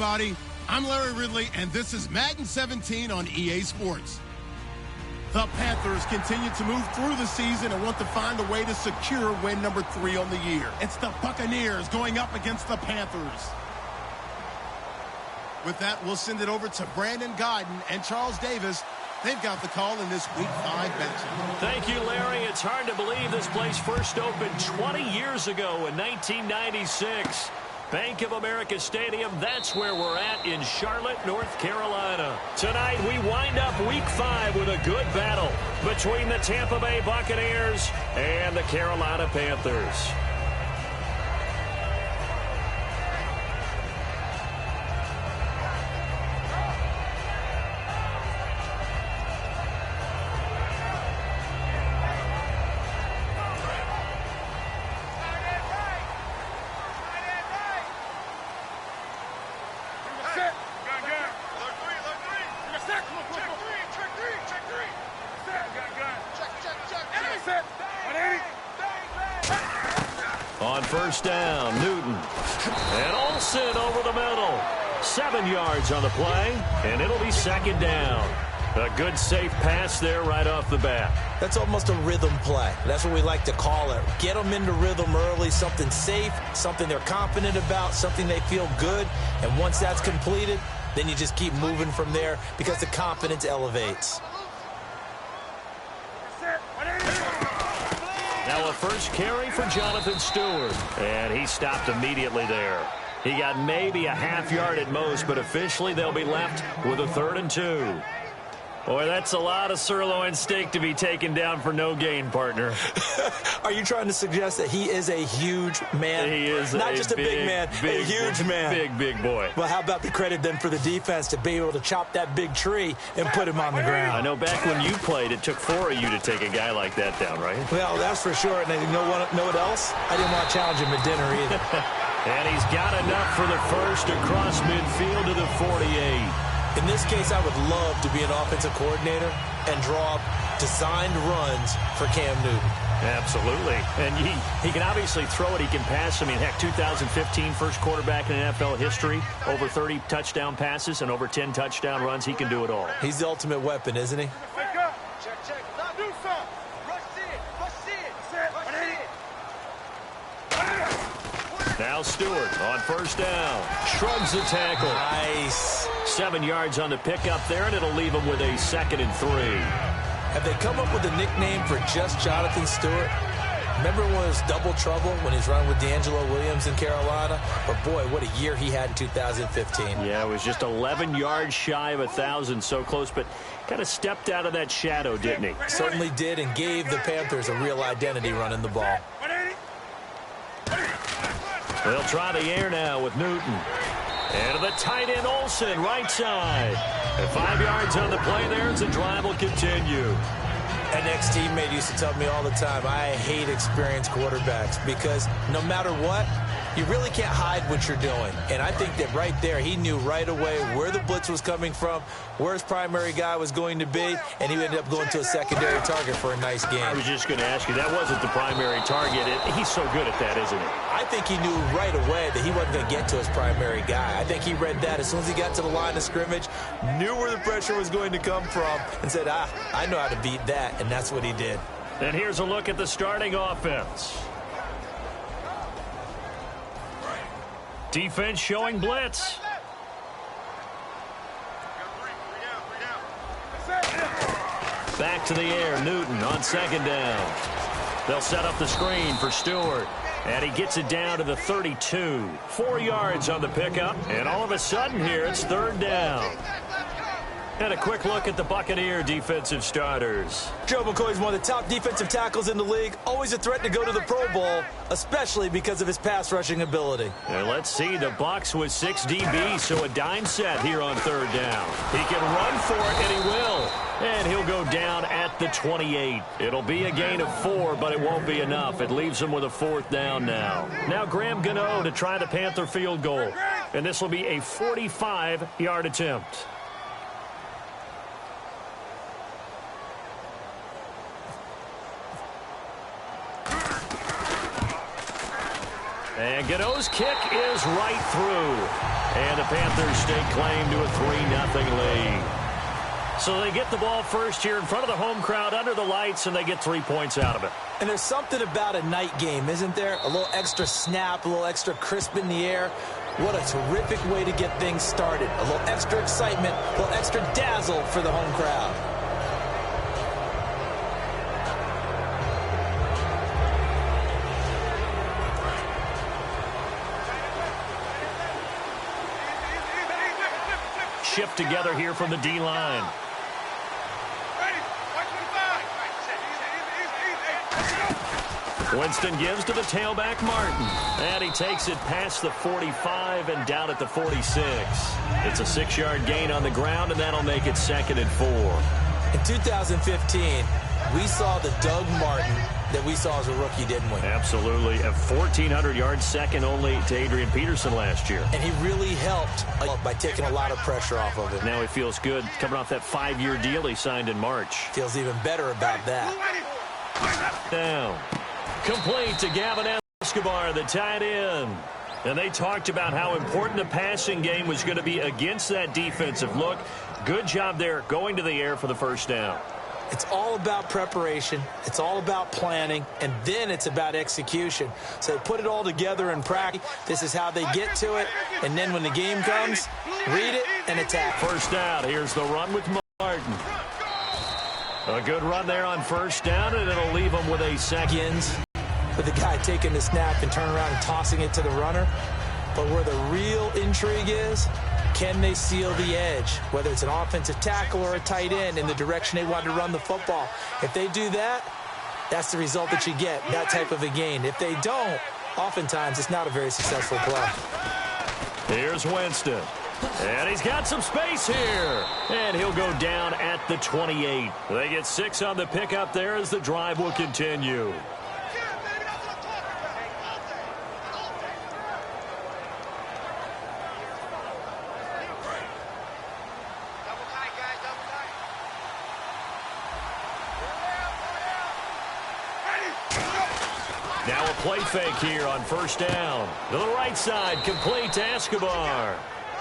everybody. I'm Larry Ridley, and this is Madden 17 on EA Sports. The Panthers continue to move through the season and want to find a way to secure win number 3 on the year. It's the Buccaneers going up against the Panthers. With that, we'll send it over to Brandon Guyton and Charles Davis. They've got the call in this Week 5 matchup. Thank you, Larry. It's hard to believe this place first opened 20 years ago in 1996. Bank of America Stadium, that's where we're at in Charlotte, North Carolina. Tonight, we wind up Week 5 with a good battle between the Tampa Bay Buccaneers and the Carolina Panthers. On first down, Newton. And Olsen over the middle. 7 yards on the play, and it'll be second down. A good, safe pass there right off the bat. That's almost a rhythm play. That's what we like to call it. Get them into rhythm early, something safe, something they're confident about, something they feel good. And once that's completed, then you just keep moving from there because the confidence elevates. Now a first carry for Jonathan Stewart, and he stopped immediately there. He got maybe a half yard at most, but officially they'll be left with a 3rd and 2. Boy, that's a lot of sirloin steak to be taken down for no gain, partner. Are you trying to suggest that he is a huge man? He is not just a big man, a huge man. Big boy. Well, how about the credit then for the defense to be able to chop that big tree and put him on the ground? I know back when you played, it took 4 of you to take a guy like that down, right? Well, that's for sure. And you know what else? I didn't want to challenge him at dinner either. And he's got enough for the first across midfield to the 48. In this case, I would love to be an offensive coordinator and draw up designed runs for Cam Newton. Absolutely. And he can obviously throw it. He can pass. I mean, heck, 2015 first quarterback in NFL history. Over 30 touchdown passes and over 10 touchdown runs. He can do it all. He's the ultimate weapon, isn't he? Check. Now do something. Rush in. Now Stewart on first down. Shrugs the tackle. Nice. 7 yards on the pickup there, and it'll leave him with a 2nd and 3. Have they come up with a nickname for just Jonathan Stewart? Remember when it was double trouble when he's running with D'Angelo Williams in Carolina? But, boy, what a year he had in 2015. Yeah, it was just 11 yards shy of 1,000, so close, but kind of stepped out of that shadow, didn't he? Certainly did, and gave the Panthers a real identity running the ball. They'll try the air now with Newton. And to the tight end, Olsen, right side. And 5 yards on the play there as the drive will continue. An ex-teammate used to tell me all the time, I hate experienced quarterbacks because no matter what, you really can't hide what you're doing. And I think that right there, he knew right away where the blitz was coming from, where his primary guy was going to be, and he ended up going to a secondary target for a nice game. I was just going to ask you, that wasn't the primary target. He's so good at that, isn't he? I think he knew right away that he wasn't going to get to his primary guy. I think he read that as soon as he got to the line of scrimmage, knew where the pressure was going to come from, and said, I know how to beat that, and that's what he did. And here's a look at the starting offense. Defense showing blitz. Back to the air, Newton on 2nd down. They'll set up the screen for Stewart. And he gets it down to the 32. 4 yards on the pickup. And all of a sudden here, it's 3rd down. And a quick look at the Buccaneer defensive starters. Joe McCoy's one of the top defensive tackles in the league. Always a threat to go to the Pro Bowl, especially because of his pass rushing ability. And let's see, the Bucs with 6 DBs, so a dime set here on 3rd down. He can run for it, and he will. And he'll go down at the 28. It'll be a gain of 4, but it won't be enough. It leaves him with a 4th down now. Now Graham Gano to try the Panther field goal. And this will be a 45-yard attempt. And Gano's kick is right through. And the Panthers stake claim to a 3-0 lead. So they get the ball first here in front of the home crowd under the lights, and they get 3 points out of it. And there's something about a night game, isn't there? A little extra snap, a little extra crisp in the air. What a terrific way to get things started. A little extra excitement, a little extra dazzle for the home crowd. Shift together here from the D-line. Winston gives to the tailback, Martin. And he takes it past the 45 and down at the 46. It's a 6-yard gain on the ground, and that'll make it 2nd and 4. In 2015, we saw the Doug Martin that we saw as a rookie, didn't we? Absolutely. A 1,400 yards, second only to Adrian Peterson last year. And he really helped by taking a lot of pressure off of him. Now he feels good coming off that 5-year deal he signed in March. Feels even better about that. Down. Complete to Gavin Escobar, the tight end. And they talked about how important the passing game was going to be against that defensive look. Good job there going to the air for the first down. It's all about preparation. It's all about planning. And then it's about execution. So they put it all together in practice. This is how they get to it. And then when the game comes, read it and attack. First down. Here's the run with Martin. A good run there on first down, and it'll leave them with a second. With the guy taking the snap and turning around and tossing it to the runner. But where the real intrigue is, can they seal the edge? Whether it's an offensive tackle or a tight end in the direction they want to run the football. If they do that, that's the result that you get, that type of a gain. If they don't, oftentimes it's not a very successful play. Here's Winston. And he's got some space here. And he'll go down at the 28. They get 6 on the pickup there as the drive will continue. Now a play fake here on first down. To the right side, complete to Escobar.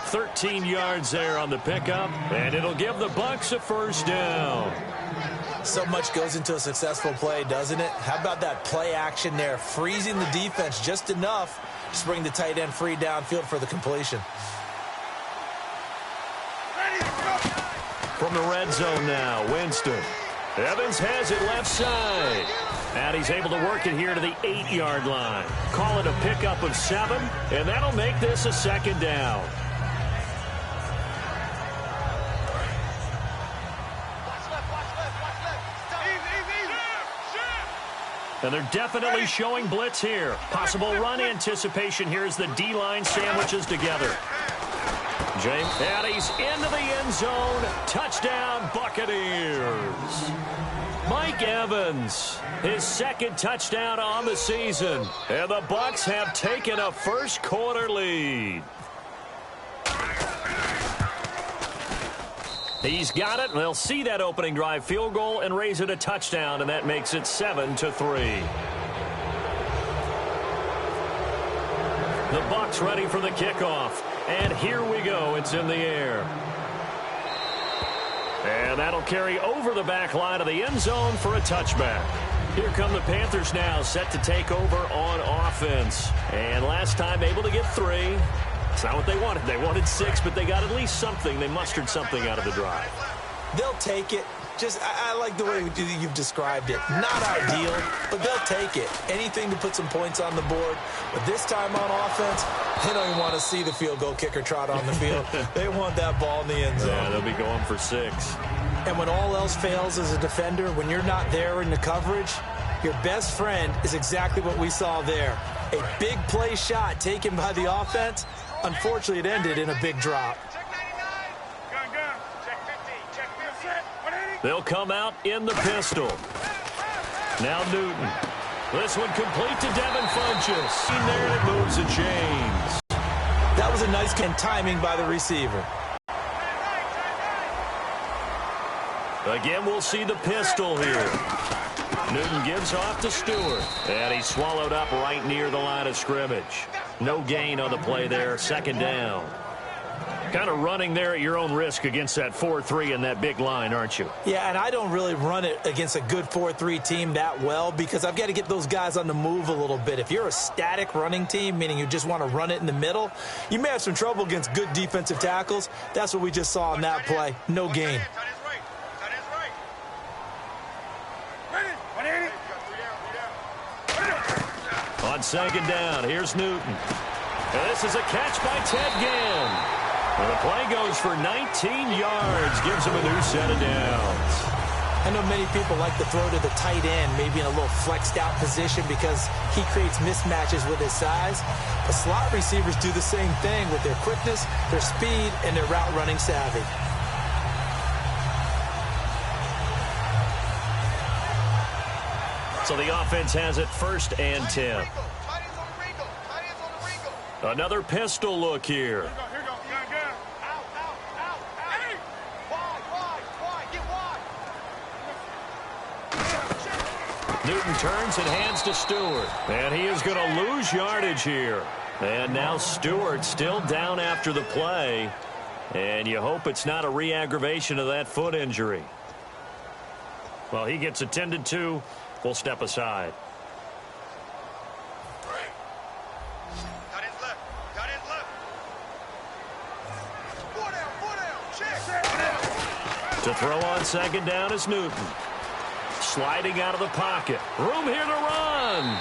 13 yards there on the pickup, and it'll give the Bucs a first down. So much goes into a successful play, doesn't it? How about that play action there, freezing the defense just enough to bring the tight end free downfield for the completion. From the red zone now, Winston. Evans has it left side. And he's able to work it here to the 8-yard line. Call it a pickup of 7, and that'll make this a second down. And they're definitely showing blitz here. Possible run anticipation here as the D-line sandwiches together. James, and he's into the end zone. Touchdown, Buccaneers. Mike Evans, his second touchdown on the season. And the Bucs have taken a first-quarter lead. He's got it, and they'll see that opening drive field goal and raise it a touchdown, and that makes it 7-3. The Bucs ready for the kickoff. And here we go. It's in the air. And that'll carry over the back line of the end zone for a touchback. Here come the Panthers now, set to take over on offense. And last time able to get 3. It's not what they wanted. They wanted 6, but they got at least something. They mustered something out of the drive. They'll take it. I like the way you've described it. Not ideal, but they'll take it. Anything to put some points on the board. But this time on offense, they don't even want to see the field goal kicker trot on the field. They want that ball in the end zone. Yeah, they'll be going for 6. And when all else fails as a defender, when you're not there in the coverage, your best friend is exactly what we saw there. A big play shot taken by the offense. Unfortunately, it ended in a big drop. They'll come out in the pistol. Now Newton. This one complete to Devin Funchess. In there, and it moves the chains. That was a nice timing by the receiver. Again, we'll see the pistol here. Newton gives off to Stewart. And he's swallowed up right near the line of scrimmage. No gain on the play there. Second down. Kind of running there at your own risk against that 4-3 and that big line, aren't you? Yeah, and I don't really run it against a good 4-3 team that well because I've got to get those guys on the move a little bit. If you're a static running team, meaning you just want to run it in the middle, you may have some trouble against good defensive tackles. That's what we just saw on that play. No gain. On second down, here's Newton. And this is a catch by Ted Ginn. And the play goes for 19 yards, gives him a new set of downs. I know many people like to throw to the tight end, maybe in a little flexed out position because he creates mismatches with his size. But slot receivers do the same thing with their quickness, their speed, and their route running savvy. So the offense has it 1st and 10. Another pistol look here. Newton turns and hands to Stewart. And he is going to lose yardage here. And now Stewart still down after the play. And you hope it's not a re-aggravation of that foot injury. Well, he gets attended to. We'll step aside. To throw on second down is Newton. Sliding out of the pocket. Room here to run.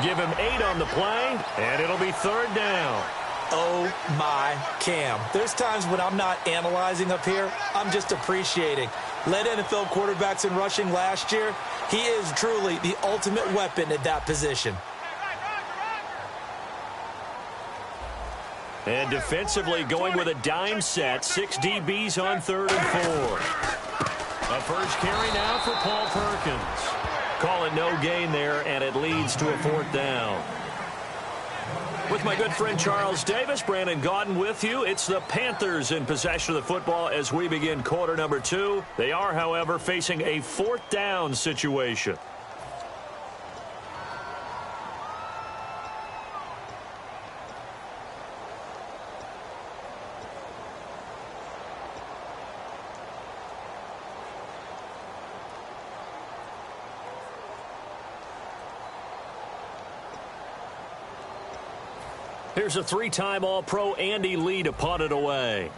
Give him 8 on the play, and it'll be 3rd down. Oh, my Cam. There's times when I'm not analyzing up here. I'm just appreciating. Led NFL quarterbacks in rushing last year. He is truly the ultimate weapon at that position. And defensively going with a dime set. 6 DBs on 3rd and 4. A first carry now for Paul Perkins. Call it no gain there, and it leads to a 4th down. With my good friend Charles Davis, Brandon Gaudin with you. It's the Panthers in possession of the football as we begin quarter number 2. They are, however, facing a 4th down situation. Here's a 3-time All-Pro Andy Lee to punt it away.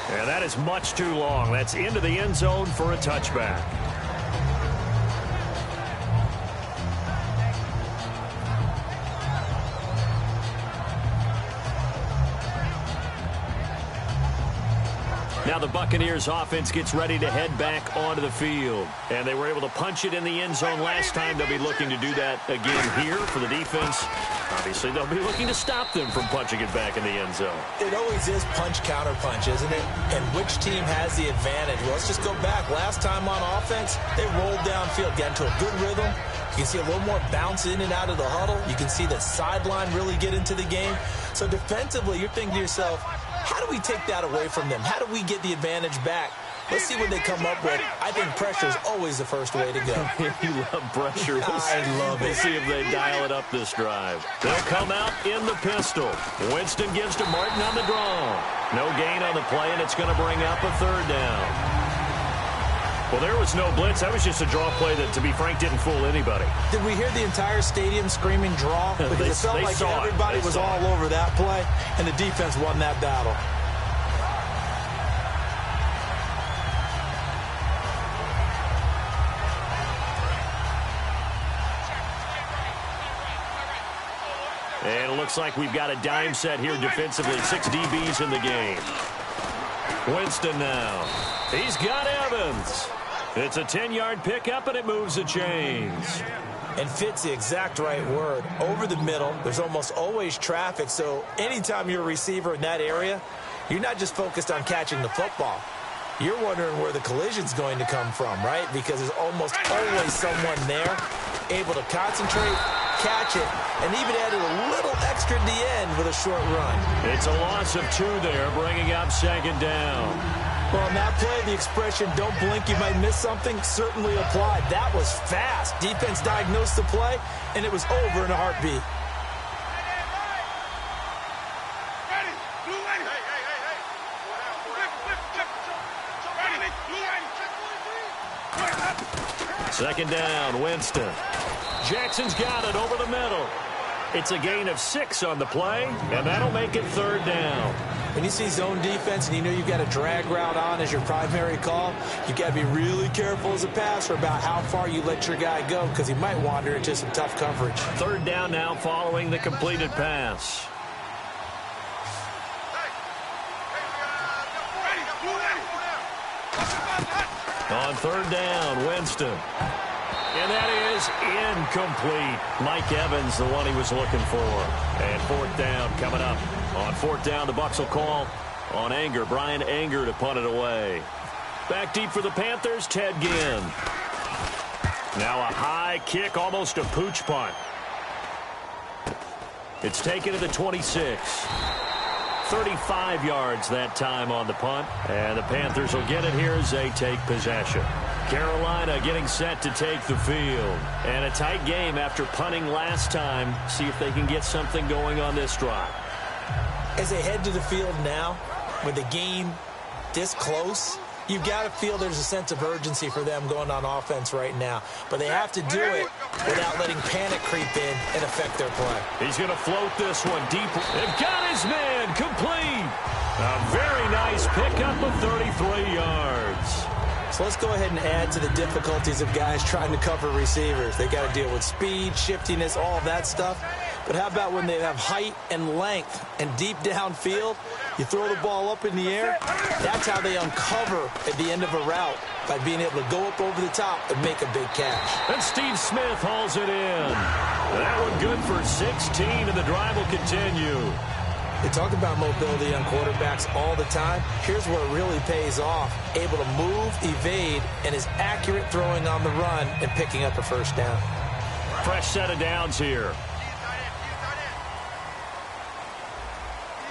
And that is much too long. That's into the end zone for a touchback. Now the Buccaneers offense gets ready to head back onto the field. And they were able to punch it in the end zone last time. They'll be looking to do that again here for the defense. Obviously, they'll be looking to stop them from punching it back in the end zone. It always is punch-counter-punch, isn't it? And which team has the advantage? Well, let's just go back. Last time on offense, they rolled downfield, got into a good rhythm. You can see a little more bounce in and out of the huddle. You can see the sideline really get into the game. So defensively, you're thinking to yourself, how do we take that away from them? How do we get the advantage back? Let's see what they come up with. I think pressure is always the first way to go. You love pressure. I love it. We'll see if they dial it up this drive. They'll come out in the pistol. Winston gives to Martin on the draw. No gain on the play, and it's going to bring up a 3rd down. Well, there was no blitz. That was just a draw play that, to be frank, didn't fool anybody. Did we hear the entire stadium screaming draw? Because it felt like everybody was all over that play, and the defense won that battle. And it looks like we've got a dime set here defensively. 6 DBs in the game. Winston now. He's got Evans. It's a 10-yard pickup, and it moves the chains. And fits the exact right word. Over the middle, there's almost always traffic, so anytime you're a receiver in that area, you're not just focused on catching the football. You're wondering where the collision's going to come from, right? Because there's almost always someone there able to concentrate, catch it, and even added a little extra at the end with a short run. It's a loss of 2 there, bringing up 2nd down. Well, in that play, the expression, don't blink, you might miss something, certainly applied. That was fast. Defense diagnosed the play, and it was over in a heartbeat. Second down, Winston. Jackson's got it over the middle. It's a gain of 6 on the play, and that'll make it 3rd down. When you see zone defense and you know you've got a drag route on as your primary call, you've got to be really careful as a passer about how far you let your guy go because he might wander into some tough coverage. 3rd down now following the completed pass. On 3rd down, Winston. And that is incomplete. Mike Evans, the one he was looking for. And 4th down coming up. On 4th down, the Bucs will call on Anger. Brian Anger to punt it away. Back deep for the Panthers, Ted Ginn. Now a high kick, almost a pooch punt. It's taken to the 26. 35 yards that time on the punt. And the Panthers will get it here as they take possession. Carolina getting set to take the field. And a tight game after punting last time. See if they can get something going on this drive. As they head to the field now, with the game this close, you've got to feel there's a sense of urgency for them going on offense right now. But they have to do it without letting panic creep in and affect their play. He's going to float this one deep. They've got his man complete. A very nice pickup of 33 yards. So let's go ahead and add to the difficulties of guys trying to cover receivers. They got to deal with speed, shiftiness, all of that stuff. But how about when they have height and length and deep downfield? You throw the ball up in the air. That's how they uncover at the end of a route, by being able to go up over the top and make a big catch. And Steve Smith hauls it in. That one good for 16, and the drive will continue. They talk about mobility on quarterbacks all the time. Here's where it really pays off. Able to move, evade, and is accurate throwing on the run and picking up a 1st down. Fresh set of downs here.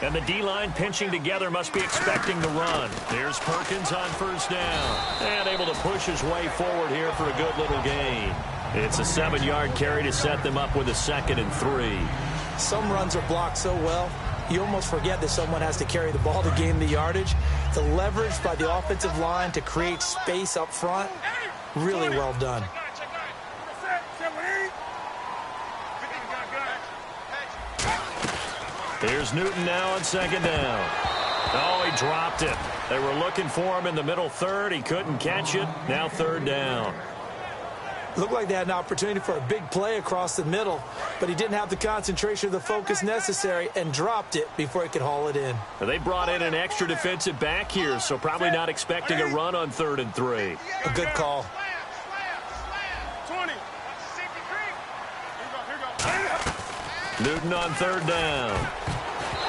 And the D-line pinching together, must be expecting the run. Here's Perkins on 1st down. And able to push his way forward here for a good little gain. It's a 7-yard carry to set them up with a 2nd and 3. Some runs are blocked so well, you almost forget that someone has to carry the ball to gain the yardage. The leverage by the offensive line to create space up front, really well done. Here's Newton now on 2nd down. Oh, he dropped it. They were looking for him in the middle 3rd. He couldn't catch it. Now 3rd down. Looked like they had an opportunity for a big play across the middle, but he didn't have the concentration or the focus necessary and dropped it before he could haul it in. They brought in an extra defensive back here, so probably not expecting a run on 3rd and 3. A good call. 20. Newton on 3rd down.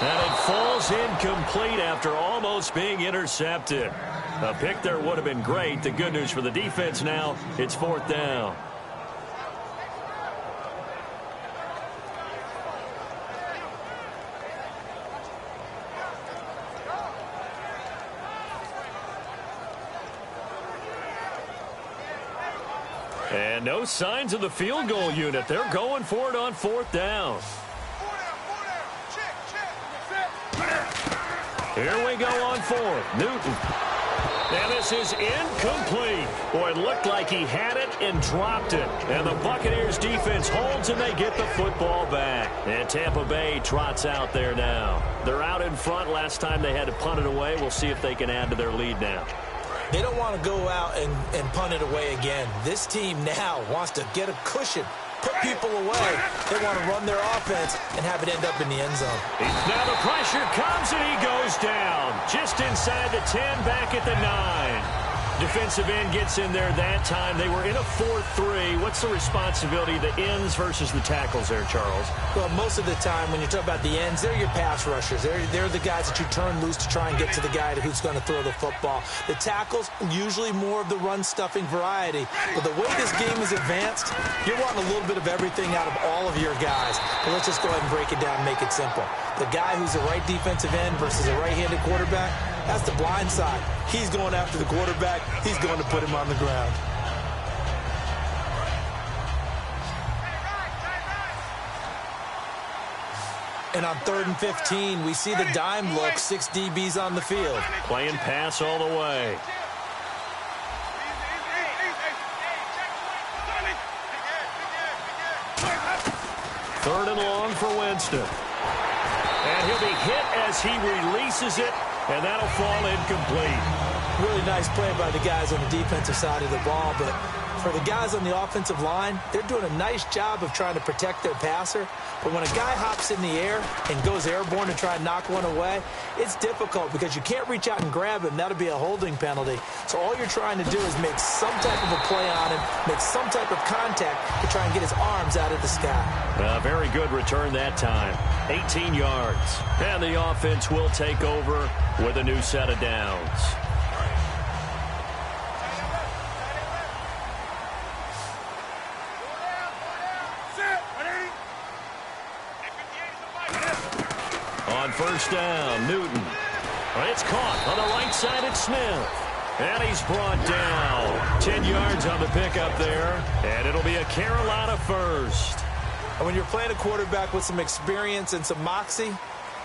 And it falls incomplete after almost being intercepted. A pick there would have been great. The good news for the defense now, it's 4th down. And no signs of the field goal unit. They're going for it on 4th down. Here we go on 4th. Newton. And this is incomplete. Boy, it looked like he had it and dropped it. And the Buccaneers defense holds and they get the football back. And Tampa Bay trots out there now. They're out in front. Last time they had to punt it away. We'll see if they can add to their lead now. They don't want to go out and punt it away again. This team now wants to get a cushion, put people away. They want to run their offense and have it end up in the end zone. Now the pressure comes and he goes down. Just inside the 10, back at the 9. Defensive end gets in there that time. They were in a 4-3. What's the responsibility of the ends versus the tackles there, Charles? Well, most of the time when you talk about the ends, they're your pass rushers. They're the guys that you turn loose to try and get to the guy who's going to throw the football. The tackles, usually more of the run-stuffing variety. But the way this game is advanced, you're wanting a little bit of everything out of all of your guys. But let's just go ahead and break it down and make it simple. The guy who's the right defensive end versus a right-handed quarterback, that's the blind side. He's going after the quarterback. He's going to put him on the ground. And on 3rd and 15, we see the dime look, 6 DBs on the field. Playing pass all the way. Third and long for Winston. And he'll be hit as he releases it, and that'll fall incomplete. Really nice play by the guys on the defensive side of the ball, but for the guys on the offensive line, they're doing a nice job of trying to protect their passer. But when a guy hops in the air and goes airborne to try and knock one away, it's difficult because you can't reach out and grab him. That'll be a holding penalty. So all you're trying to do is make some type of a play on him, make some type of contact to try and get his arms out of the sky. Very good return that time. 18 yards. And the offense will take over with a new set of downs. On first down, Newton. It's caught on the right side at Smith. And he's brought down. 10 yards on the pickup there. And it'll be a Carolina first. And when you're playing a quarterback with some experience and some moxie,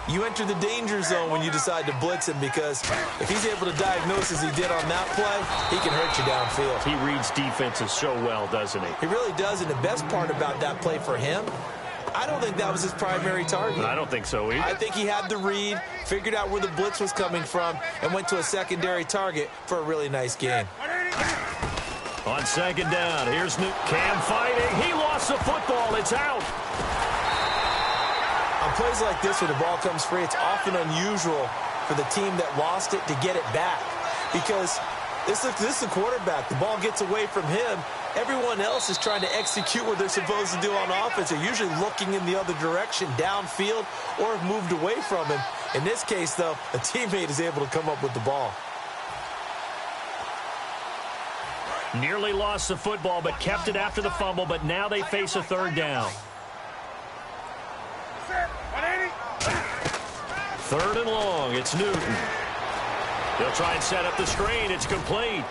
you enter the danger zone when you decide to blitz him, because if he's able to diagnose as he did on that play, he can hurt you downfield. He reads defenses so well, doesn't he? He really does, and the best part about that play for him, I don't think that was his primary target. I don't think so either. I think he had the read, figured out where the blitz was coming from, and went to a secondary target for a really nice gain. On second down, here's Cam fighting. He lost the football. It's out. On plays like this where the ball comes free, it's often unusual for the team that lost it to get it back, because this is the quarterback. The ball gets away from him. Everyone else is trying to execute what they're supposed to do on offense. They're usually looking in the other direction, downfield, or have moved away from him. In this case, though, a teammate is able to come up with the ball. Nearly lost the football, but kept it after the fumble, but now they face a third down. Third and long, it's Newton. He'll try and set up the screen. It's complete.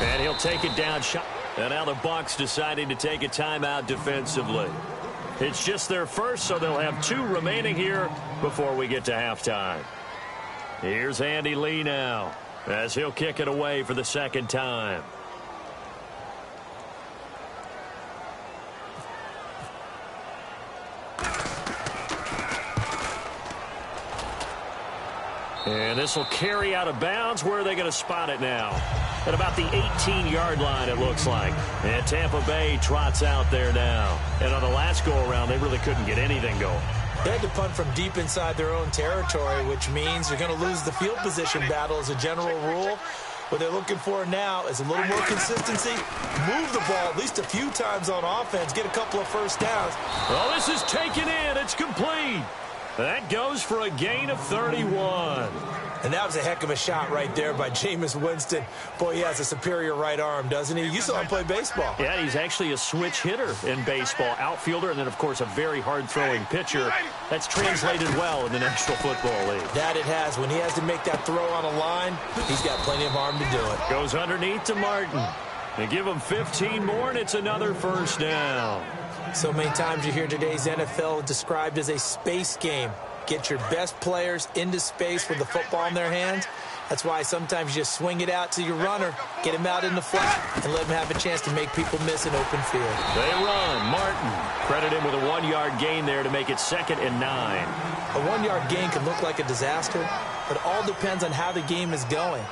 And he'll take it down. And now the Bucs deciding to take a timeout defensively. It's just their first, so they'll have 2 remaining here before we get to halftime. Here's Andy Lee now as he'll kick it away for the second time. And this will carry out of bounds. Where are they going to spot it now? At about the 18-yard line, it looks like. And Tampa Bay trots out there now. And on the last go-around, they really couldn't get anything going. They had to punt from deep inside their own territory, which means you're going to lose the field position battle as a general rule. What they're looking for now is a little more consistency. Move the ball at least a few times on offense. Get a couple of first downs. Well, this is taken in. It's complete. That goes for a gain of 31. And that was a heck of a shot right there by Jameis Winston. Boy, he has a superior right arm, doesn't he? You saw him play baseball. Yeah, he's actually a switch hitter in baseball. Outfielder, and then, of course, a very hard-throwing pitcher. That's translated well in the National Football League. That it has. When he has to make that throw on a line, he's got plenty of arm to do it. Goes underneath to Martin. They give him 15 more, and it's another first down. So many times you hear today's NFL described as a space game. Get your best players into space with the football in their hands. That's why sometimes you just swing it out to your runner, get him out in the flat, and let him have a chance to make people miss an open field. They run. Martin credit him with a 1-yard gain there to make it 2nd and 9. A 1-yard gain can look like a disaster, but it all depends on how the game is going.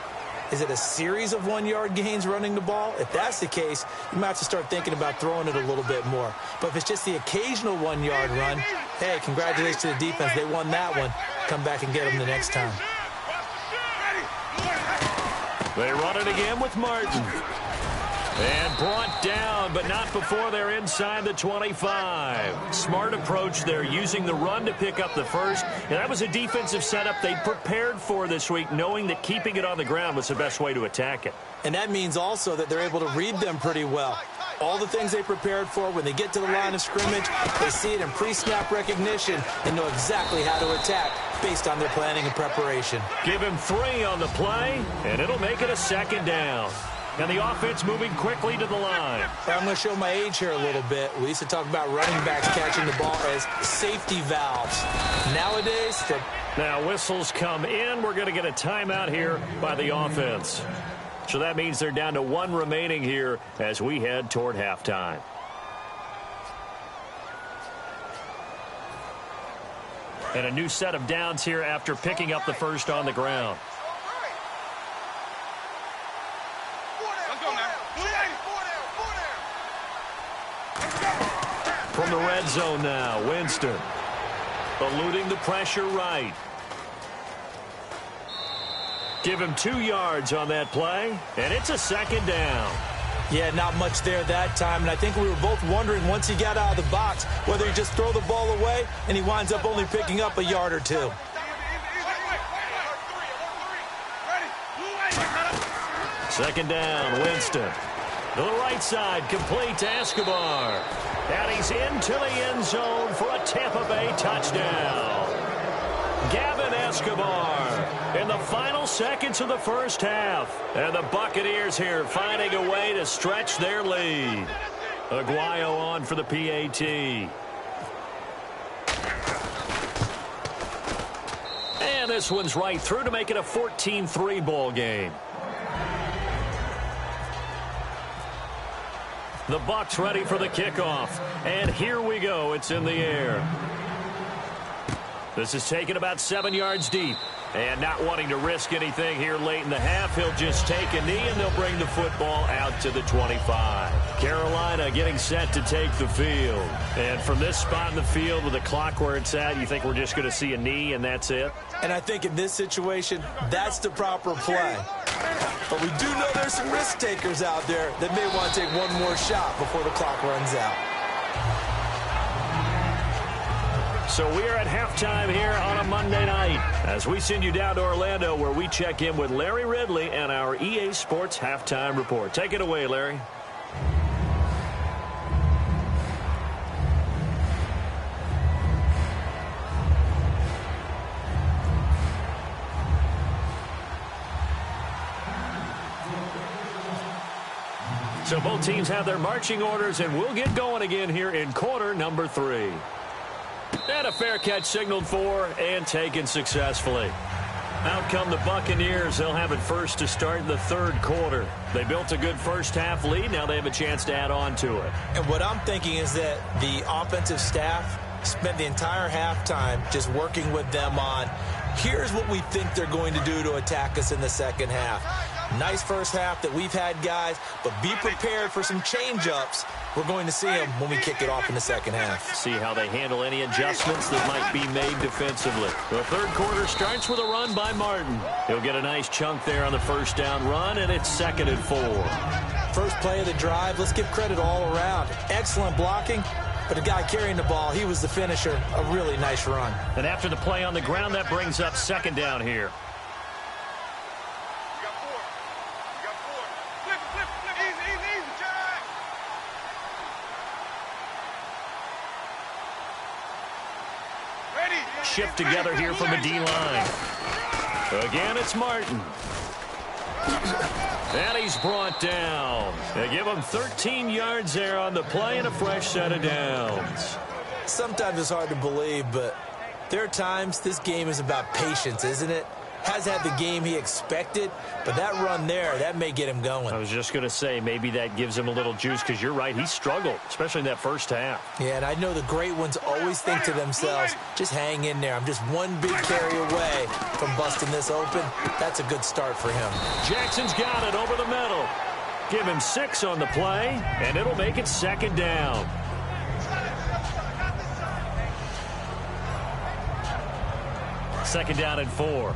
Is it a series of 1-yard gains running the ball? If that's the case, you might have to start thinking about throwing it a little bit more. But if it's just the occasional 1-yard run, hey, congratulations to the defense. They won that one. Come back and get them the next time. They run it again with Martin. And brought down, but not before they're inside the 25. Smart approach there, using the run to pick up the first. And that was a defensive setup they prepared for this week, knowing that keeping it on the ground was the best way to attack it. And that means also that they're able to read them pretty well. All the things they prepared for, when they get to the line of scrimmage, they see it in pre-snap recognition and know exactly how to attack based on their planning and preparation. Give him 3 on the play, and it'll make it a second down. And the offense moving quickly to the line. I'm going to show my age here a little bit. We used to talk about running backs catching the ball as safety valves. Nowadays, now whistles come in. We're going to get a timeout here by the offense. So that means they're down to 1 remaining here as we head toward halftime. And a new set of downs here after picking up the first on the ground. From the red zone now, Winston. Eluding the pressure right. Give him 2 yards on that play, and it's a second down. Yeah, not much there that time, and I think we were both wondering once he got out of the box whether he just throw the ball away, and he winds up only picking up a yard or 2. Second down, Winston. To the right side, complete to Escobar. And he's into the end zone for a Tampa Bay touchdown. Gavin Escobar in the final seconds of the first half. And the Buccaneers here finding a way to stretch their lead. Aguayo on for the PAT. And this one's right through to make it a 14-3 ball game. The Bucs ready for the kickoff. And here we go. It's in the air. This is taken about 7 yards deep. And not wanting to risk anything here late in the half, he'll just take a knee and they'll bring the football out to the 25. Carolina getting set to take the field. And from this spot in the field with the clock where it's at, you think we're just going to see a knee and that's it? And I think in this situation, that's the proper play. But we do know there's some risk takers out there that may want to take one more shot before the clock runs out. So we are at halftime here on a Monday night as we send you down to Orlando where we check in with Larry Ridley and our EA Sports Halftime Report. Take it away, Larry. So both teams have their marching orders, and we'll get going again here in quarter number 3. And a fair catch signaled for and taken successfully. Out come the Buccaneers. They'll have it first to start in the third quarter. They built a good first half lead. Now they have a chance to add on to it. And what I'm thinking is that the offensive staff spent the entire halftime just working with them on, here's what we think they're going to do to attack us in the second half. Nice first half that we've had, guys, but be prepared for some change-ups. We're going to see them when we kick it off in the second half. See how they handle any adjustments that might be made defensively. The third quarter starts with a run by Martin. He'll get a nice chunk there on the first down run, and it's 2nd and 4. First play of the drive, let's give credit all around. Excellent blocking, but the guy carrying the ball, he was the finisher. A really nice run. And after the play on the ground, that brings up 2nd down here. Shift together here from the D-line. Again, it's Martin. And he's brought down. They give him 13 yards there on the play and a fresh set of downs. Sometimes it's hard to believe, but there are times this game is about patience, isn't it? Has had the game he expected, but that run there, that may get him going. I was just going to say, maybe that gives him a little juice, because you're right, he struggled, especially in that first half. Yeah, and I know the great ones always think to themselves, just hang in there. I'm just one big carry away from busting this open. That's a good start for him. Jackson's got it over the middle. Give him 6 on the play, and it'll make it 2nd down. Second down and 4.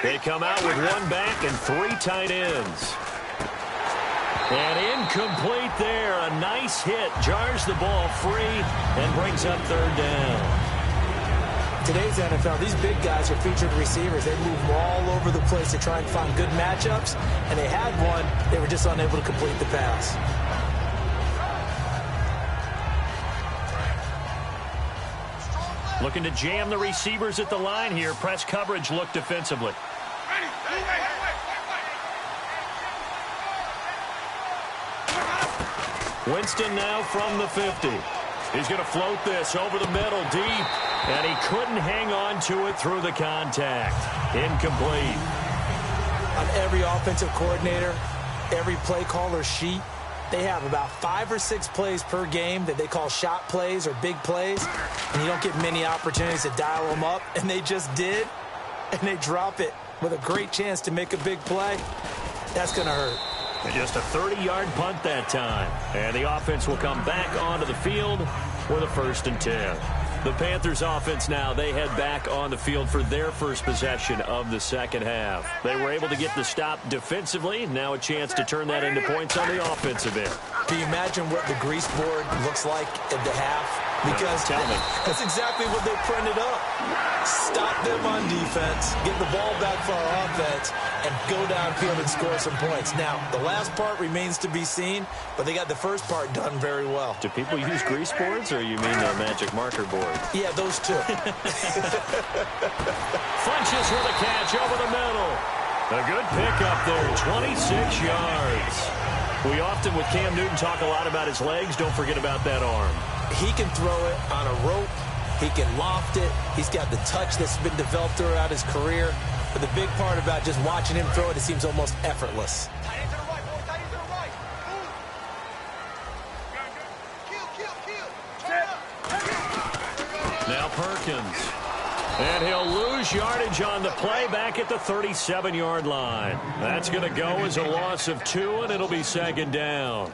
They come out with one back and 3 tight ends. And incomplete there. A nice hit. Jars the ball free and brings up 3rd down. Today's NFL, these big guys are featured receivers. They move all over the place to try and find good matchups. And they had one. They were just unable to complete the pass. Looking to jam the receivers at the line here. Press coverage look defensively. Winston now from the 50. He's going to float this over the middle deep. And he couldn't hang on to it through the contact. Incomplete. On every offensive coordinator, every play caller sheet, they have about 5 or 6 plays per game that they call shot plays or big plays. And you don't get many opportunities to dial them up. And they just did. And they drop it with a great chance to make a big play. That's going to hurt. Just a 30-yard punt that time. And the offense will come back onto the field with a 1st and 10. The Panthers offense now, they head back on the field for their first possession of the second half. They were able to get the stop defensively. Now a chance to turn that into points on the offensive end. Can you imagine what the grease board looks like at the half? Because tell me. That's exactly what they printed up. Stop them on defense, get the ball back for our offense, and go downfield and score some points. Now, the last part remains to be seen, but they got the first part done very well. Do people use grease boards, or you mean the magic marker board? Yeah, those two. Funches with a catch over the middle. A good pickup there, 26 yards. We often, with Cam Newton, talk a lot about his legs. Don't forget about that arm. He can throw it on a rope. He can loft it. He's got the touch that's been developed throughout his career. But the big part about just watching him throw it, it seems almost effortless. Now Perkins. And he'll lose yardage on the play back at the 37-yard line. That's going to go as a loss of 2, and it'll be 2nd down.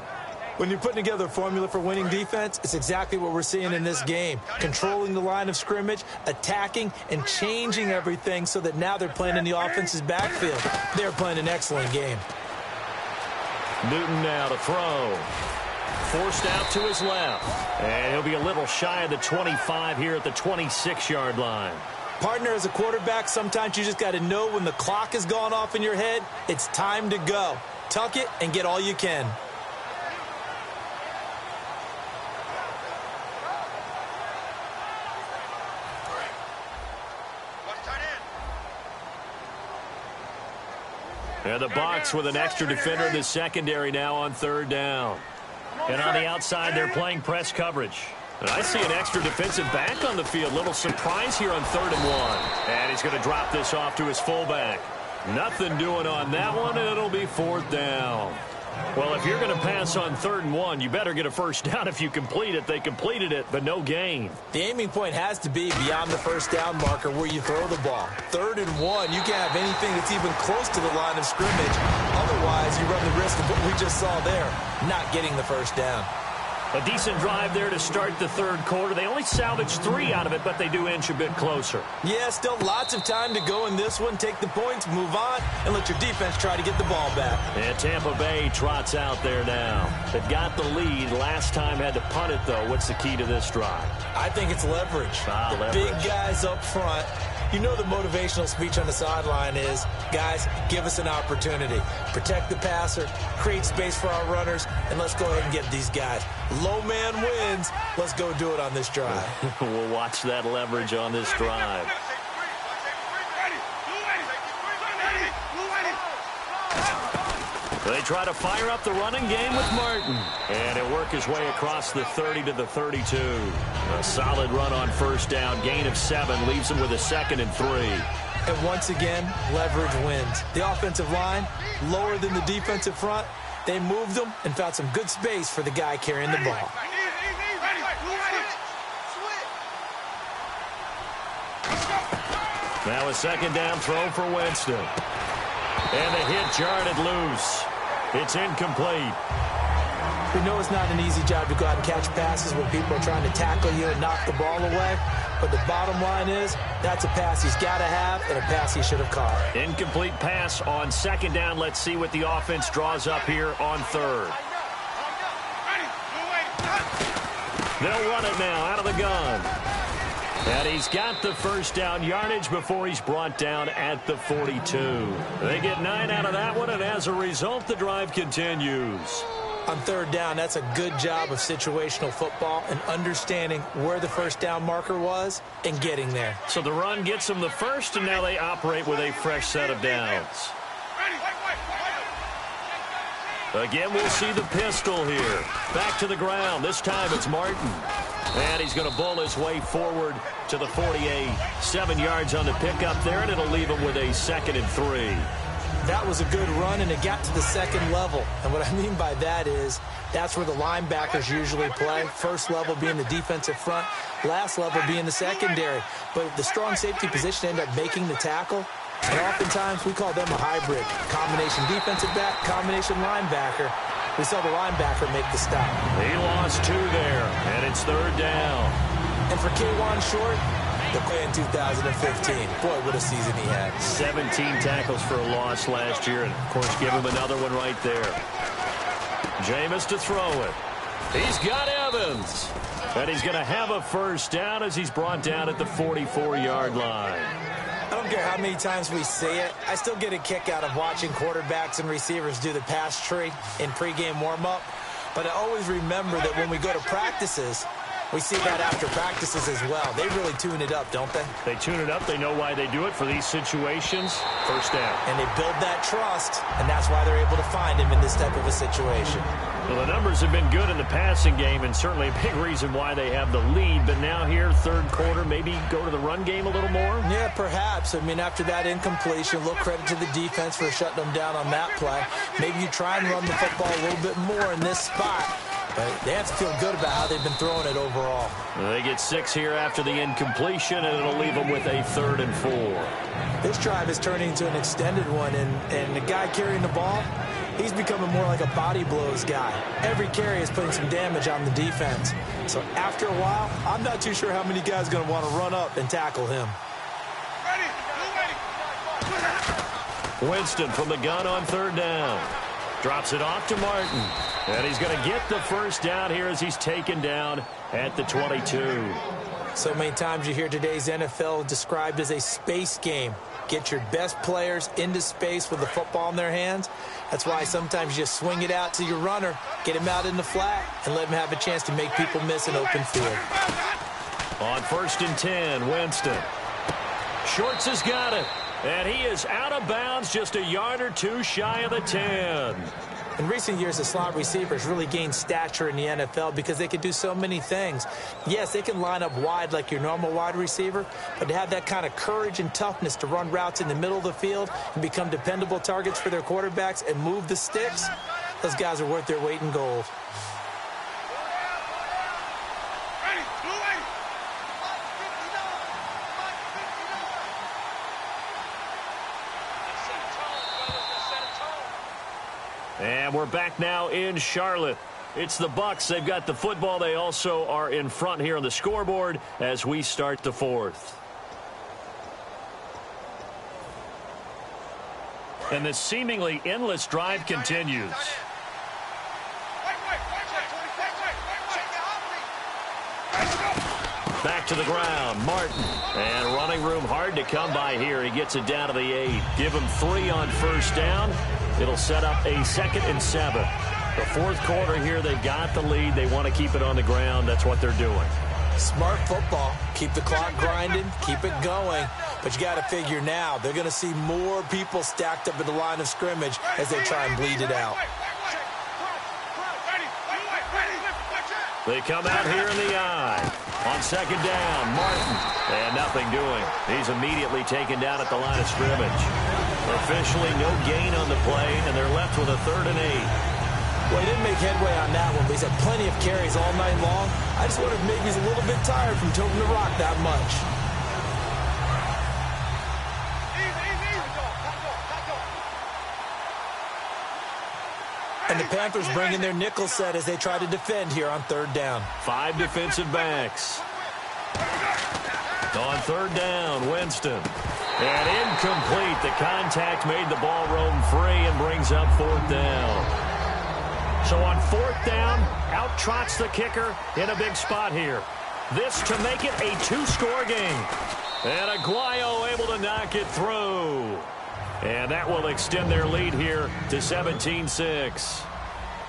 When you're putting together a formula for winning defense, it's exactly what we're seeing in this game. Controlling the line of scrimmage, attacking, and changing everything so that now they're playing in the offense's backfield. They're playing an excellent game. Newton now to throw. Forced out to his left. And he'll be a little shy of the 25 here at the 26-yard line. Partner, as a quarterback, sometimes you just got to know when the clock has gone off in your head, it's time to go. Tuck it and get all you can. And the Bucs with an extra defender in the secondary now on 3rd down. And on the outside, they're playing press coverage. And I see an extra defensive back on the field. Little surprise here on 3rd and 1. And he's going to drop this off to his fullback. Nothing doing on that one, and it'll be 4th down. Well, if you're going to pass on 3rd and 1, you better get a first down if you complete it. They completed it, but no gain. The aiming point has to be beyond the first down marker where you throw the ball. 3rd and 1, you can't have anything that's even close to the line of scrimmage. Otherwise, you run the risk of what we just saw there, not getting the first down. A decent drive there to start the 3rd quarter. They only salvaged 3 out of it, but they do inch a bit closer. Yeah, still lots of time to go in this one. Take the points, move on, and let your defense try to get the ball back. And Tampa Bay trots out there now. They've got the lead. Last time had to punt it, though. What's the key to this drive? I think it's leverage. Leverage. Big guys up front. You know the motivational speech on the sideline is, guys, give us an opportunity. Protect the passer, create space for our runners, and let's go ahead and get these guys. Low man wins. Let's go do it on this drive. We'll watch that leverage on this drive. They try to fire up the running game with Martin. And he'll work his way across the 30 to the 32. A solid run on first down. Gain of 7 leaves him with a 2nd and 3. And once again, leverage wins. The offensive line, lower than the defensive front. They moved them and found some good space for the guy carrying the ball. Now a 2nd down throw for Winston. And the hit jarred it loose. It's incomplete. We know it's not an easy job to go out and catch passes when people are trying to tackle you and knock the ball away. But the bottom line is, that's a pass he's got to have and a pass he should have caught. Incomplete pass on second down. Let's see what the offense draws up here on third. They'll run it now out of the gun. And he's got the first down yardage before he's brought down at the 42. They get 9 out of that one, and as a result, the drive continues. On third down, that's a good job of situational football and understanding where the first down marker was and getting there. So the run gets them the first, and now they operate with a fresh set of downs. Again, we'll see the pistol here. Back to the ground. This time it's Martin. And he's going to bull his way forward to the 48. 7 yards on the pickup there, and it'll leave him with a 2nd and 3. That was a good run, and it got to the second level. And what I mean by that is that's where the linebackers usually play. First level being the defensive front, last level being the secondary. But the strong safety position ended up making the tackle. And oftentimes we call them a hybrid. Combination defensive back, combination linebacker. We saw the linebacker make the stop. He lost 2 there, and it's third down. And for K'Wan Short, the play in 2015. Boy, what a season he had. 17 tackles for a loss last year, and, of course, give him another one right there. Jameis to throw it. He's got Evans. And he's going to have a first down as he's brought down at the 44-yard line. I don't care how many times we see it. I still get a kick out of watching quarterbacks and receivers do the pass tree in pregame warm-up. But I always remember that when we go to practices, we see that after practices as well. They really tune it up, don't they? They tune it up. They know why they do it for these situations. First down. And they build that trust, and that's why they're able to find him in this type of a situation. Well, the numbers have been good in the passing game, and certainly a big reason why they have the lead. But now here, third quarter, maybe go to the run game a little more? Yeah, perhaps. I mean, after that incompletion, a little credit to the defense for shutting them down on that play. Maybe you try and run the football a little bit more in this spot. But they have to feel good about how they've been throwing it overall. They get 6 here after the incompletion, and it'll leave them with a 3rd and 4. This drive is turning into an extended one, and the guy carrying the ball, he's becoming more like a body blows guy. Every carry is putting some damage on the defense. So after a while, I'm not too sure how many guys are going to want to run up and tackle him. Winston from the gun on third down. Drops it off to Martin. And he's going to get the first down here as he's taken down at the 22. So many times you hear today's NFL described as a space game. Get your best players into space with the football in their hands. That's why sometimes you just swing it out to your runner, get him out in the flat, and let him have a chance to make people miss an open field. On 1st and 10, Winston. Shorts has got it. And he is out of bounds, just a yard or 2 shy of the 10. In recent years, the slot receivers really gained stature in the NFL because they can do so many things. Yes, they can line up wide like your normal wide receiver, but to have that kind of courage and toughness to run routes in the middle of the field and become dependable targets for their quarterbacks and move the sticks, those guys are worth their weight in gold. And we're back now in Charlotte. It's the Bucs. They've got the football. They also are in front here on the scoreboard as we start the 4th. And the seemingly endless drive continues. Back to the ground, Martin. And running room hard to come by here. He gets it down to the 8. Give him 3 on first down. It'll set up a 2nd and 7. The 4th quarter here, they've got the lead. They want to keep it on the ground. That's what they're doing. Smart football. Keep the clock grinding. Keep it going. But you got to figure now, they're going to see more people stacked up at the line of scrimmage as they try and bleed it out. They come out here in the eye. On second down, Martin. And nothing doing. He's immediately taken down at the line of scrimmage. Officially no gain on the play, and they're left with a 3rd and 8. Well, he didn't make headway on that one, but he's had plenty of carries all night long. I just wonder if maybe he's a little bit tired from toting the rock that much. And the Panthers bring in their nickel set as they try to defend here on third down. 5 defensive backs. On third down, Winston. And incomplete. The contact made the ball roam free and brings up fourth down. So on fourth down, out trots the kicker in a big spot here. This to make it a 2-score game. And Aguayo able to knock it through. And that will extend their lead here to 17-6.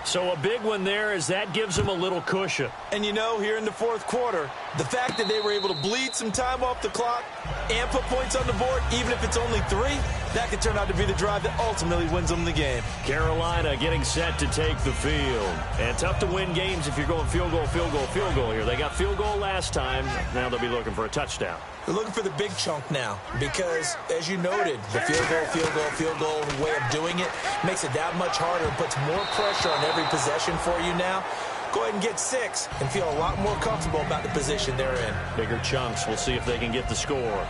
So a big one there as that gives them a little cushion. And you know, here in the fourth quarter, the fact that they were able to bleed some time off the clock and put points on the board, even if it's only 3, that could turn out to be the drive that ultimately wins them the game. Carolina getting set to take the field. And tough to win games if you're going field goal, field goal, field goal here. They got field goal last time. Now they'll be looking for a touchdown. They're looking for the big chunk now because, as you noted, the field goal way of doing it makes it that much harder and puts more pressure on every possession for you now. Go ahead and get 6 and feel a lot more comfortable about the position they're in. Bigger chunks. We'll see if they can get the score.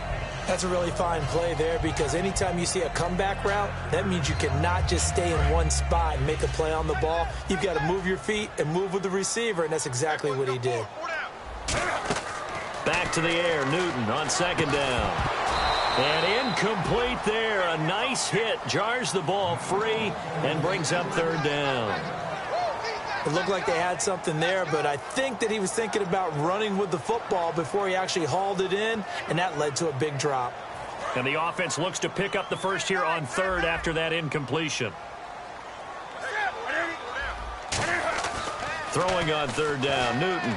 That's a really fine play there because anytime you see a comeback route, that means you cannot just stay in one spot and make a play on the ball. You've got to move your feet and move with the receiver, and that's exactly what he did. Back to the air, Newton on second down. And incomplete there. A nice hit. Jars the ball free and brings up third down. It looked like they had something there, but I think that he was thinking about running with the football before he actually hauled it in, and that led to a big drop. And the offense looks to pick up the first here on third after that incompletion. Throwing on third down, Newton.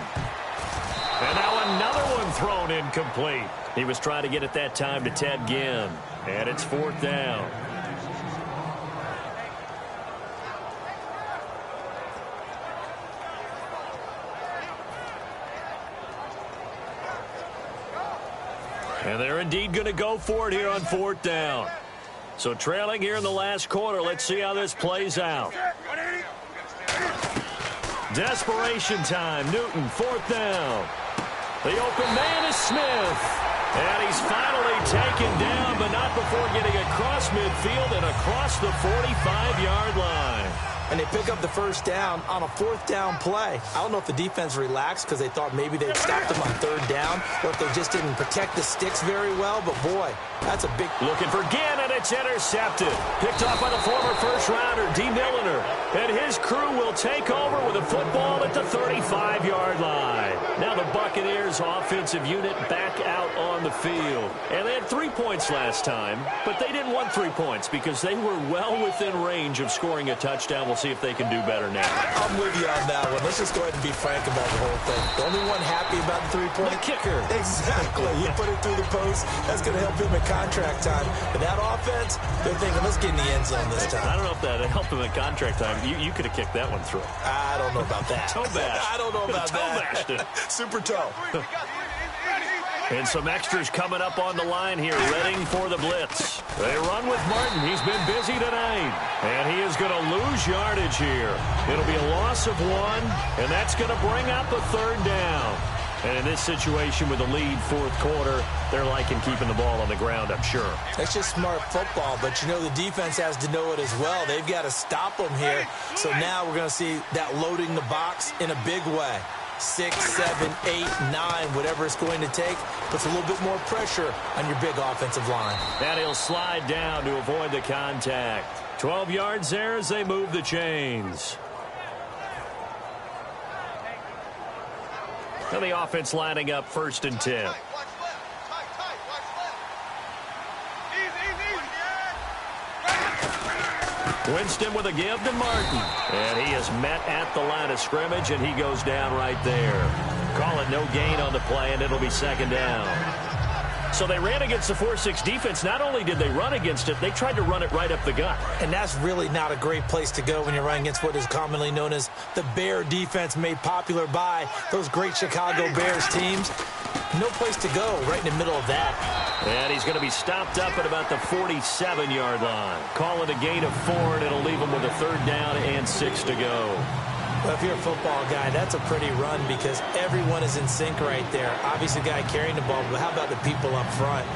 And now another one thrown incomplete. He was trying to get it that time to Ted Ginn. And it's fourth down. And they're indeed going to go for it here on fourth down. So trailing here in the last quarter. Let's see how this plays out. Desperation time. Newton, fourth down. The open man is Smith. And he's finally taken down, but not before getting across midfield and across the 45-yard line. And they pick up the first down on a fourth down play. I don't know if the defense relaxed because they thought maybe they'd stopped them on third down or if they just didn't protect the sticks very well. But, boy, that's a big... Looking for Ginn, and it's intercepted. Picked off by the former first-rounder, D. Milliner. And his crew will take over with a football at the 35-yard line. Now the Buccaneers offensive unit back out on the field. And they had 3 points last time, but they didn't want 3 points because they were well within range of scoring a touchdown. We'll see if they can do better now. I'm with you on that one. Let's just go ahead and be frank about the whole thing. The only one happy about the 3-point... The kicker. Exactly. You put it through the post. That's going to help him in contract time. But that offense, they're thinking, let's get in the end zone this time. I don't know if that helped him in contract time. You could have kicked that one through. I don't know about that. Toe bash. I don't know about toe that. Bashed it. Super toe. And some extras coming up on the line here, readying for the blitz. They run with Martin. He's been busy tonight. And he is going to lose yardage here. It'll be a loss of 1, and that's going to bring up a third down. And in this situation with the lead fourth quarter, they're liking keeping the ball on the ground, I'm sure. That's just smart football, but you know the defense has to know it as well. They've got to stop them here. So now we're going to see that loading the box in a big way. 6, 7, 8, 9, whatever it's going to take, puts a little bit more pressure on your big offensive line. And he'll slide down to avoid the contact. 12 yards there as they move the chains. And the offense lining up 1st and 10. Winston with a give to Martin. And he is met at the line of scrimmage, and he goes down right there. Call it no gain on the play, and it'll be second down. So they ran against the 4-6 defense. Not only did they run against it, they tried to run it right up the gut. And that's really not a great place to go when you're running against what is commonly known as the Bear defense, made popular by those great Chicago Bears teams. No place to go right in the middle of that. And he's going to be stopped up at about the 47-yard line. Call it a gain of 4, and it'll leave him with a third down and 6 to go. Well, if you're a football guy, that's a pretty run because everyone is in sync right there. Obviously, the guy carrying the ball, but how about the people up front?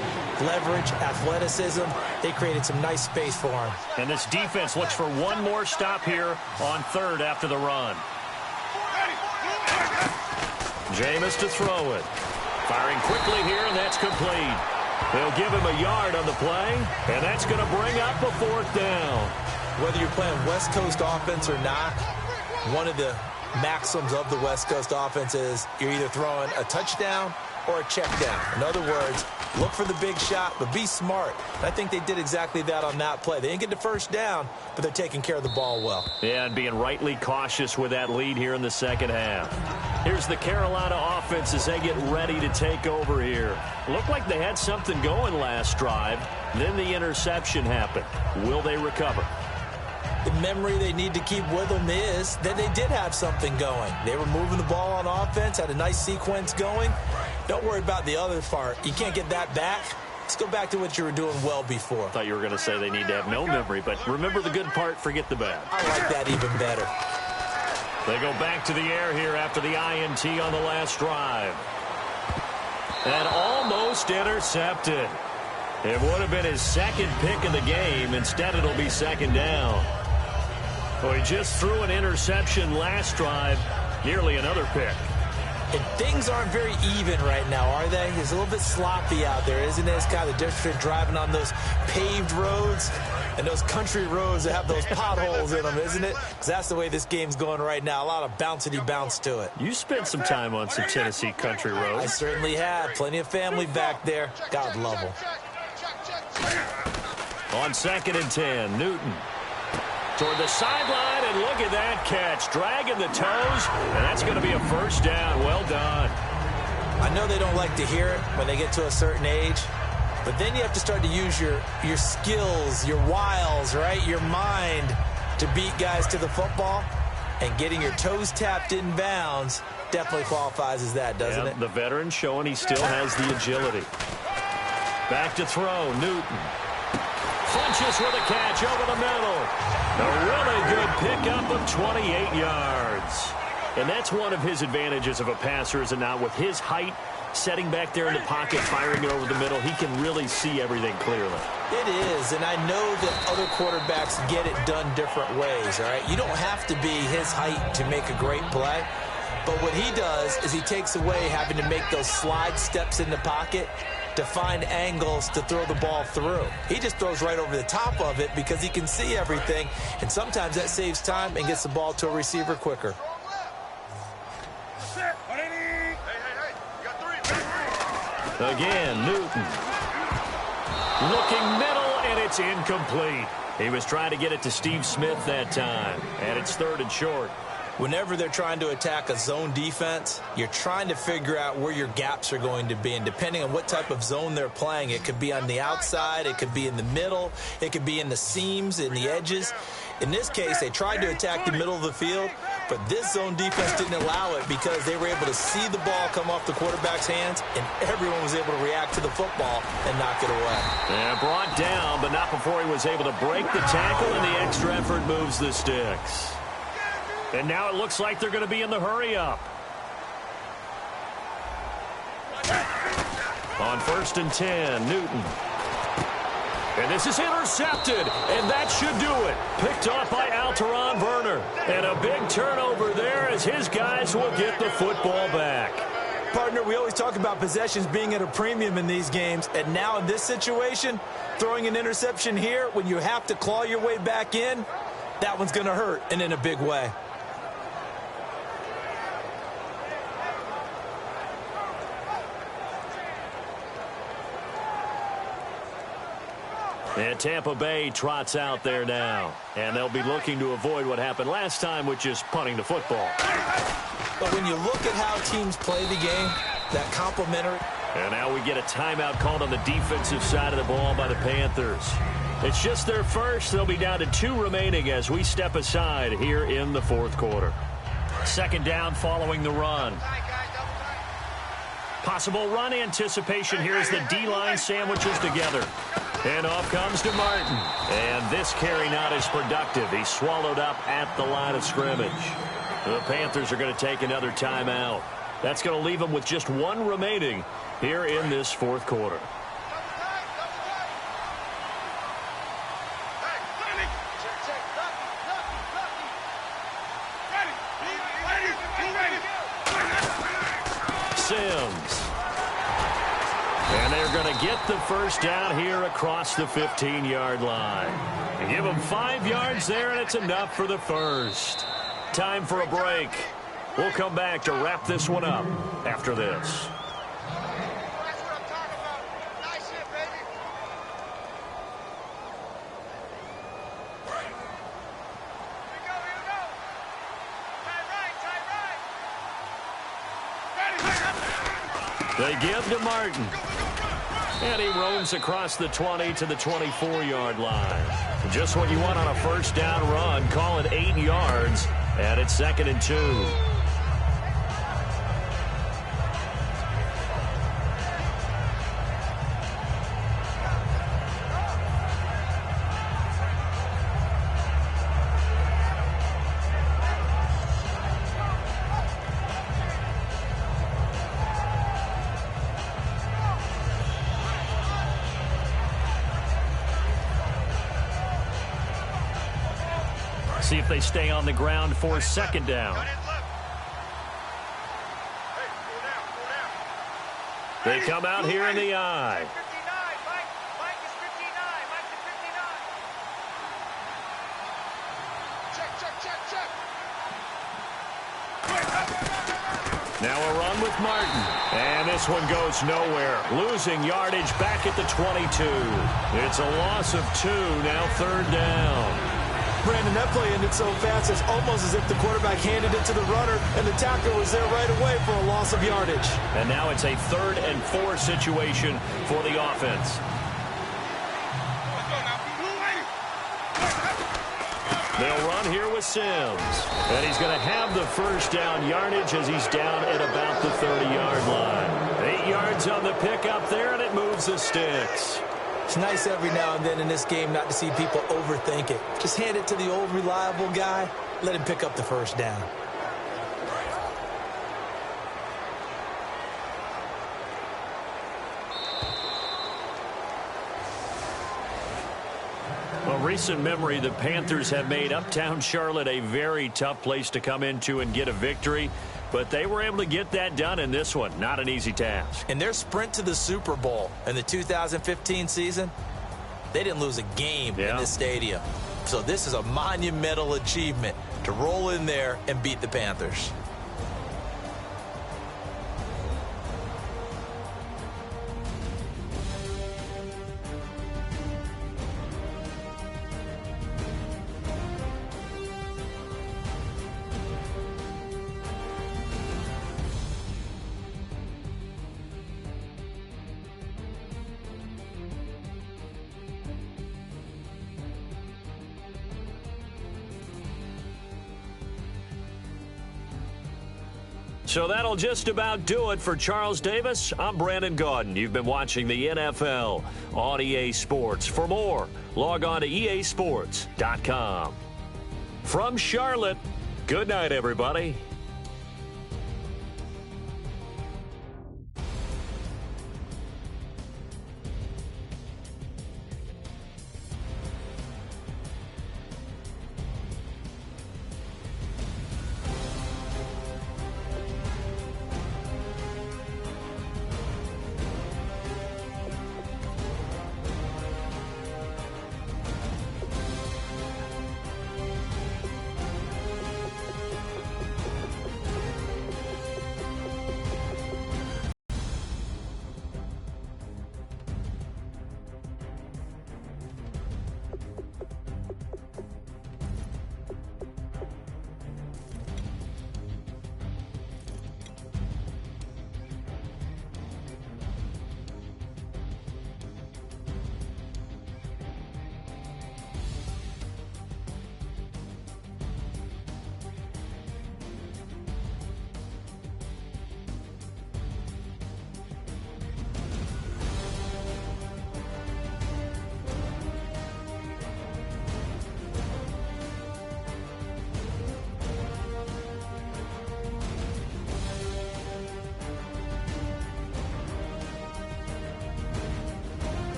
Leverage, athleticism, they created some nice space for him. And this defense looks for one more stop here on third after the run. Jameis to throw it. Firing quickly here, and that's complete. They'll give him a yard on the play, and that's going to bring up a fourth down. Whether you're playing West Coast offense or not, one of the maxims of the West Coast offense is you're either throwing a touchdown or a check down. In other words, look for the big shot, but be smart. And I think they did exactly that on that play. They didn't get the first down, but they're taking care of the ball well. Yeah, and being rightly cautious with that lead here in the second half. Here's the Carolina offense as they get ready to take over here. Looked like they had something going last drive. Then the interception happened. Will they recover? The memory they need to keep with them is that they did have something going. They were moving the ball on offense, had a nice sequence going. Don't worry about the other part. You can't get that back. Let's go back to what you were doing well before. I thought you were going to say they need to have no memory, but remember the good part, forget the bad. I like that even better. They go back to the air here after the INT on the last drive. And almost intercepted. It would have been his second pick of the game. Instead, it'll be second down. Well, he just threw an interception last drive, nearly another pick. And things aren't very even right now, are they? It's a little bit sloppy out there, isn't it? It's kind of different driving on those paved roads and those country roads that have those potholes in them, isn't it? Because that's the way this game's going right now. A lot of bouncy bounce to it. You spent some time on some Tennessee country roads. I certainly have. Plenty of family back there. God love them. On 2nd and 10, Newton toward the sideline, and look at that catch. Dragging the toes, and that's going to be a first down. Well done. I know they don't like to hear it when they get to a certain age, but then you have to start to use your skills, your wiles, right, your mind to beat guys to the football, and getting your toes tapped in bounds definitely qualifies as that, doesn't it? The veteran showing he still has the agility. Back to throw, Newton. Funches with a catch over the middle. A really good pickup of 28 yards. And that's one of his advantages of a passer, is it not? With his height, setting back there in the pocket, firing it over the middle, he can really see everything clearly. It is, and I know that other quarterbacks get it done different ways, all right? You don't have to be his height to make a great play. But what he does is he takes away having to make those slide steps in the pocket to find angles to throw the ball through. He just throws right over the top of it because he can see everything, and sometimes that saves time and gets the ball to a receiver quicker. Again, Newton. Looking middle, and it's incomplete. He was trying to get it to Steve Smith that time, and it's 3rd and short. Whenever they're trying to attack a zone defense, you're trying to figure out where your gaps are going to be. And depending on what type of zone they're playing, it could be on the outside, it could be in the middle, it could be in the seams, in the edges. In this case, they tried to attack the middle of the field, but this zone defense didn't allow it because they were able to see the ball come off the quarterback's hands, and everyone was able to react to the football and knock it away. Yeah, brought down, but not before he was able to break the tackle, and the extra effort moves the sticks. And now it looks like they're going to be in the hurry-up. On 1st and 10, Newton. And this is intercepted, and that should do it. Picked off by Alteron Werner. And a big turnover there as his guys will get the football back. Partner, we always talk about possessions being at a premium in these games, and now in this situation, throwing an interception here when you have to claw your way back in, that one's going to hurt, and in a big way. And Tampa Bay trots out there now. And they'll be looking to avoid what happened last time, which is punting the football. But when you look at how teams play the game, that complementary. And now we get a timeout called on the defensive side of the ball by the Panthers. It's just their first. They'll be down to 2 remaining as we step aside here in the 4th quarter. 2nd down following the run. Possible run anticipation here as the D-line sandwiches together. And off comes to Martin. And this carry not as productive. He's swallowed up at the line of scrimmage. The Panthers are going to take another timeout. That's going to leave them with just one remaining here in this fourth quarter. Sims. And they're going to get the first down here across the 15-yard line. They give them 5 yards there, and it's enough for the first. Time for a break. We'll come back to wrap this one up after this. They give to Martin. And he roams across the 20 to the 24-yard line. Just what you want on a first down run. Call it 8 yards. And it's 2nd and 2. See if they stay on the ground for 2nd down. They come out here in the eye. Now a run with Martin. And this one goes nowhere. Losing yardage back at the 22. It's a loss of 2. Now 3rd down. Brandon, that play ended so fast, it's almost as if the quarterback handed it to the runner, and the tackler was there right away for a loss of yardage. And now it's a 3rd and 4 situation for the offense. They'll run here with Sims. And he's going to have the first down yardage as he's down at about the 30-yard line. 8 yards on the pickup there, and it moves the sticks. It's nice every now and then in this game not to see people overthink it. Just hand it to the old reliable guy. Let him pick up the first down. A recent memory, the Panthers have made uptown Charlotte a very tough place to come into and get a victory. But they were able to get that done in this one. Not an easy task. In their sprint to the Super Bowl in the 2015 season, they didn't lose a game in this stadium. So this is a monumental achievement to roll in there and beat the Panthers. So that'll just about do it for Charles Davis. I'm Brandon Gaudin. You've been watching the NFL on EA Sports. For more, log on to easports.com. From Charlotte, good night, everybody.